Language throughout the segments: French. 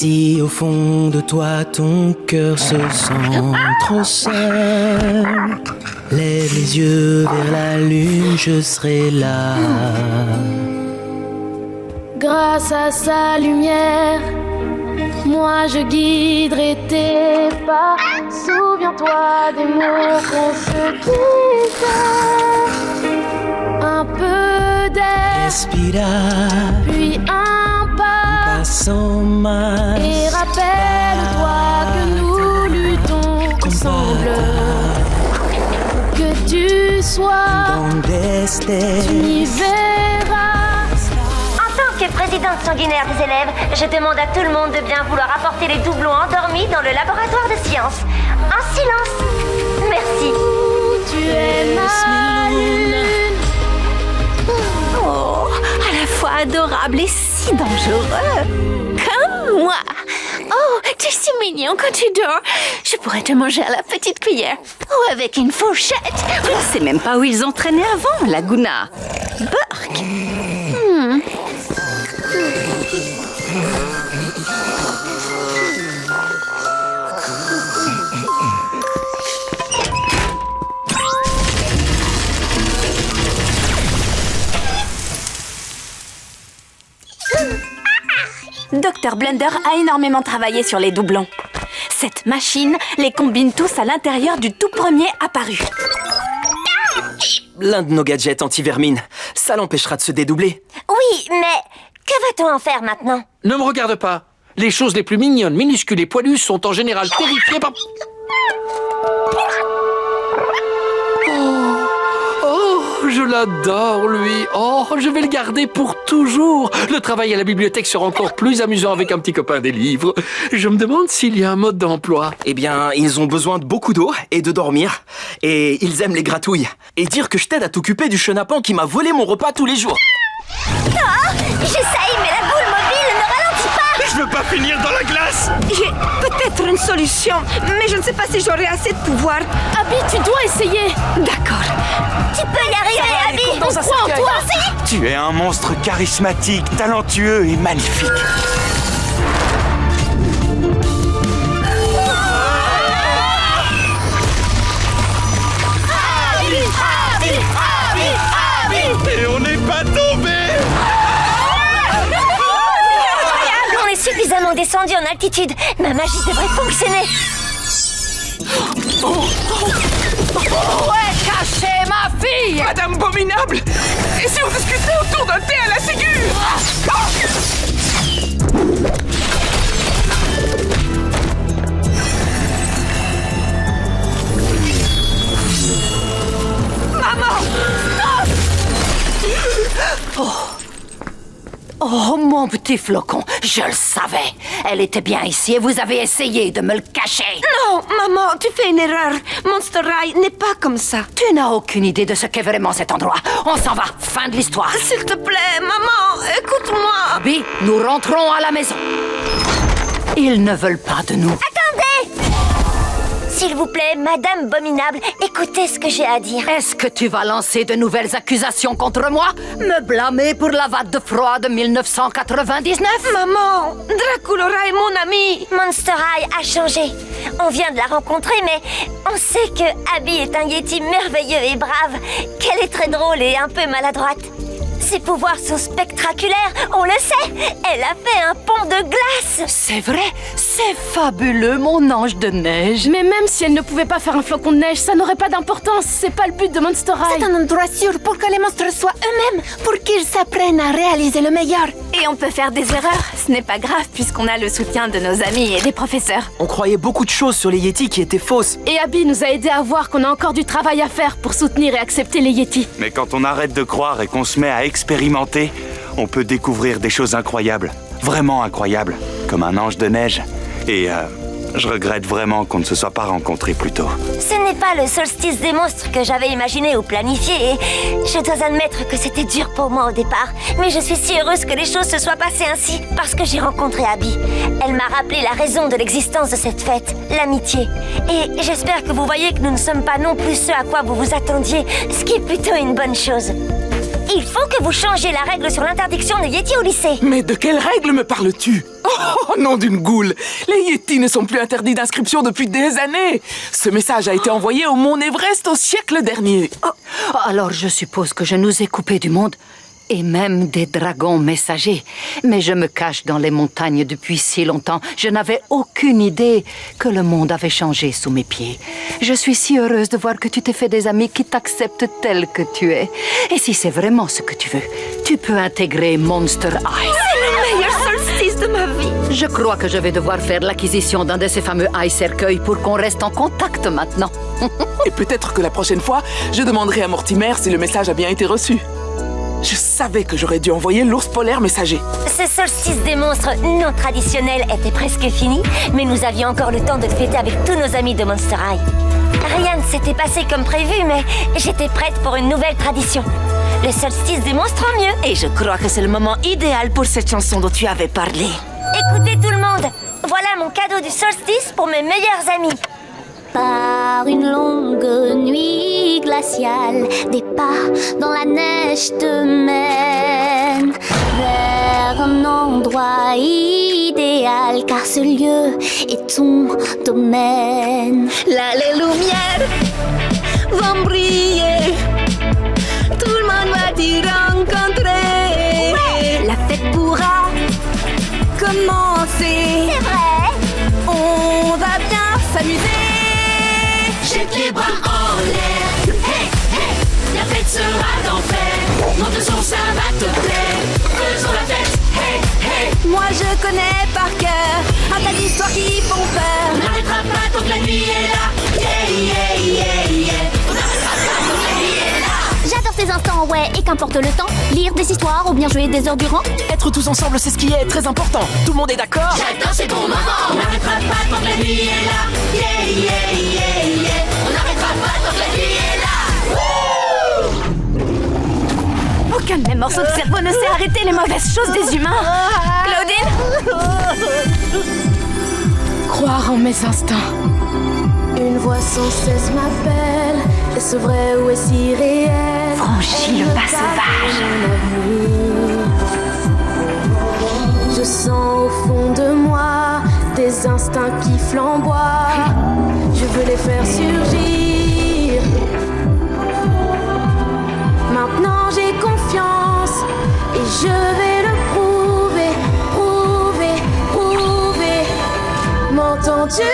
Si au fond de toi ton cœur se sent trop seul, lève les yeux vers la lune, je serai là. Grâce à sa lumière, moi je guiderai tes pas. Souviens-toi des mots qu'on se disait. Un peu d'air, Respira, puis un pas. passant mal. Et rappelle-toi que nous luttons ensemble. Que tu sois, Dans destin, tu m'y verras. En tant que présidente sanguinaire des élèves, je demande à tout le monde de bien vouloir apporter les doublons endormis dans le laboratoire de sciences. En silence. Merci. Tu es ma lune. Oh, à la fois adorable et si dangereux. Comme moi. Oh, tu es si mignon quand tu dors. Je pourrais te manger à la petite cuillère. Ou avec une fourchette. Je ne sais même pas où ils ont traîné avant, Laguna. Burk. Dr Blender a énormément travaillé sur les doublons. Cette machine les combine tous à l'intérieur du tout premier apparu. l'un de nos gadgets anti-vermine. Ça l'empêchera de se dédoubler. Oui, mais que va-t-on en faire maintenant? Ne me regarde pas. Les choses les plus mignonnes, minuscules et poilues sont en général terrifiées par... Oh, je l'adore, lui. Oh, je vais le garder pour toujours. Le travail à la bibliothèque sera encore plus amusant avec un petit copain des livres. Je me demande s'il y a un mode d'emploi. Eh bien, ils ont besoin de beaucoup d'eau et de dormir. Et ils aiment les gratouilles. Et dire que je t'aide à t'occuper du chenapan qui m'a volé mon repas tous les jours. J'essaye, mais la boule mobile ne ralentit pas. Je veux pas finir dans la glace. J'ai peut-être une solution, mais je ne sais pas si j'aurai assez de pouvoir. Abby, tu dois essayer. D'accord. Tu peux y arriver, Abby. Dans un cercueil. Toi aussi. Tu es un monstre charismatique, talentueux et magnifique. Et on n'est pas tombé. On est suffisamment descendu en altitude. Ma magie devrait fonctionner. Ouais, cachez ma fille! Madame Abominable! Et si on discutait autour d'un thé à la Ségur? Maman! Oh, mon petit flocon, je le savais. Elle était bien ici et vous avez essayé de me le cacher. Non, maman, tu fais une erreur. Monster High n'est pas comme ça. Tu n'as aucune idée de ce qu'est vraiment cet endroit. On s'en va, fin de l'histoire. S'il te plaît, maman, écoute-moi. Abby, nous rentrons à la maison. Ils ne veulent pas de nous. Attendez! S'il vous plaît, Madame Abominable, écoutez ce que j'ai à dire. Est-ce que tu vas lancer de nouvelles accusations contre moi? Me blâmer pour la vague de froid de 1999? Maman, Draculaura est mon ami. Monster High a changé. On vient de la rencontrer, mais on sait que Abby est un Yeti merveilleux et brave, qu'elle est très drôle et un peu maladroite. Ses pouvoirs sont spectaculaires, on le sait. Elle a fait un pont de glace. C'est vrai, c'est fabuleux, mon ange de neige. Mais même si elle ne pouvait pas faire un flocon de neige, ça n'aurait pas d'importance. C'est pas le but de Monster High. C'est un endroit sûr pour que les monstres soient eux-mêmes, pour qu'ils s'apprennent à réaliser le meilleur. Et on peut faire des erreurs. Ce n'est pas grave puisqu'on a le soutien de nos amis et des professeurs. On croyait beaucoup de choses sur les Yetis qui étaient fausses. Et Abby nous a aidé à voir qu'on a encore du travail à faire pour soutenir et accepter les Yetis. Mais quand on arrête de croire et qu'on se met à expérimenter, on peut découvrir des choses incroyables. Vraiment incroyables. Comme un ange de neige. Et je regrette vraiment qu'on ne se soit pas rencontrés plus tôt. Ce n'est pas le solstice des monstres que j'avais imaginé ou planifié et je dois admettre que c'était dur pour moi au départ. Mais je suis si heureuse que les choses se soient passées ainsi parce que j'ai rencontré Abby. Elle m'a rappelé la raison de l'existence de cette fête, l'amitié. Et j'espère que vous voyez que nous ne sommes pas non plus ceux à quoi vous vous attendiez, ce qui est plutôt une bonne chose. Il faut que vous changiez la règle sur l'interdiction de Yeti au lycée. Mais de quelle règle me parles-tu? Oh, nom d'une goule! Les Yétis ne sont plus interdits d'inscription depuis des années. Ce message a été envoyé au mont Everest au siècle dernier. Oh, alors je suppose que je nous ai coupés du monde et même des dragons messagers. Mais je me cache dans les montagnes depuis si longtemps. Je n'avais aucune idée que le monde avait changé sous mes pieds. Je suis si heureuse de voir que tu t'es fait des amis qui t'acceptent tel que tu es. Et si c'est vraiment ce que tu veux, tu peux intégrer Monster High. C'est le meilleur solstice de ma vie. Je crois que je vais devoir faire l'acquisition d'un de ces fameux High cercueils pour qu'on reste en contact maintenant. Et peut-être que la prochaine fois, je demanderai à Mortimer si le message a bien été reçu. Je savais que j'aurais dû envoyer l'ours polaire messager. Ce solstice des monstres non traditionnel était presque fini, mais nous avions encore le temps de le fêter avec tous nos amis de Monster High. Rien ne s'était passé comme prévu, mais j'étais prête pour une nouvelle tradition. Le solstice des monstres en mieux. Et je crois que c'est le moment idéal pour cette chanson dont tu avais parlé. Écoutez tout le monde, voilà mon cadeau du solstice pour mes meilleurs amis. Par une longue nuit glaciale, des pas dans la neige te mènent vers un endroit idéal, car ce lieu est ton domaine. Là, les lumières vont briller. Tout le monde va t'y rencontrer. Ouais. La fête pourra commencer. C'est vrai. On va bien s'amuser. Jette les bras en l'air, hey, hey, la fête sera d'enfer. Monte le son, ça va te plaire. Faisons la fête, hey, hey. Moi je connais par cœur un tas d'histoires qui font peur. On n'arrêtera pas tant que la nuit est là. Yeah, yeah, yeah, yeah. On n'arrêtera pas tant que la nuit est là. J'adore ces instants, ouais, et qu'importe le temps. Lire des histoires ou bien jouer des heures durant. Être tous ensemble, c'est ce qui est très important. Tout le monde est d'accord? J'adore ces bons moments. On n'arrêtera pas tant que la nuit est là. Yeah, yeah, yeah, yeah. On n'arrêtera pas tant que la nuit est là. Wouh! Aucun de mes morceaux de cerveau ne sait arrêter les mauvaises choses des humains. Claudine? Croire en mes instincts. Une voix sans cesse m'appelle. Est-ce vrai ou est-ce irréel? Franchis le pas sauvage. Je sens au fond de moi des instincts qui flamboient. Je veux les faire surgir. Maintenant j'ai confiance et je vais le prouver, prouver, prouver. M'entends-tu?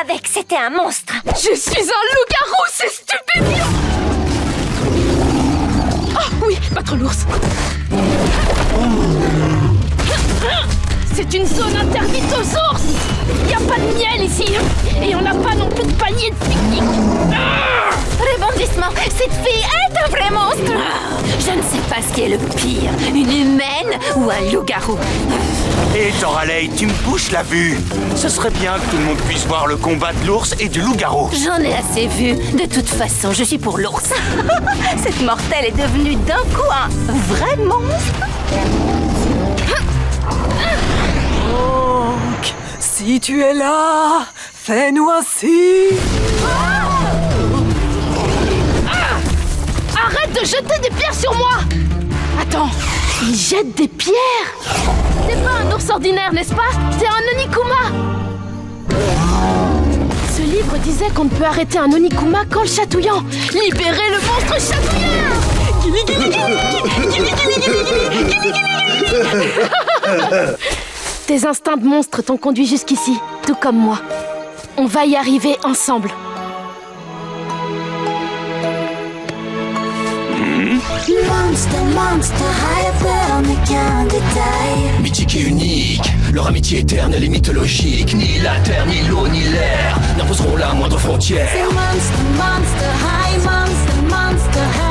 Avec c'était un monstre. Je suis un loup-garou, c'est stupéfiant. Ah oui, battre l'ours. C'est une zone interdite aux ours. Y a pas de miel ici. Et on n'a pas non plus de panier de pique-nique. Rebondissement, cette fille est un vrai monstre. Je ne sais pas ce qui est le pire, une humaine ou un loup-garou. Et Doralei, tu me bouches la vue. Ce serait bien que tout le monde puisse voir le combat de l'ours et du loup-garou. J'en ai assez vu. De toute façon, je suis pour l'ours. Cette mortelle est devenue d'un coup un vrai monstre. Donc, si tu es là, fais-nous ainsi. Arrête de jeter des pierres sur moi. Attends, il jette des pierres. C'est pas un ours ordinaire, n'est-ce pas? C'est un Onikuma. Ce livre disait qu'on ne peut arrêter un Onikuma qu'en le chatouillant. Libérez le monstre chatouilleur. Tes instincts de monstre t'ont conduit jusqu'ici, tout comme moi. On va y arriver ensemble. Monster, monster, high, peur n'est qu'un détail. Mythique et unique, leur amitié éternelle et mythologique. Ni la terre, ni l'eau, ni l'air n'imposeront la moindre frontière. C'est monster, monster, high, monster, monster, high.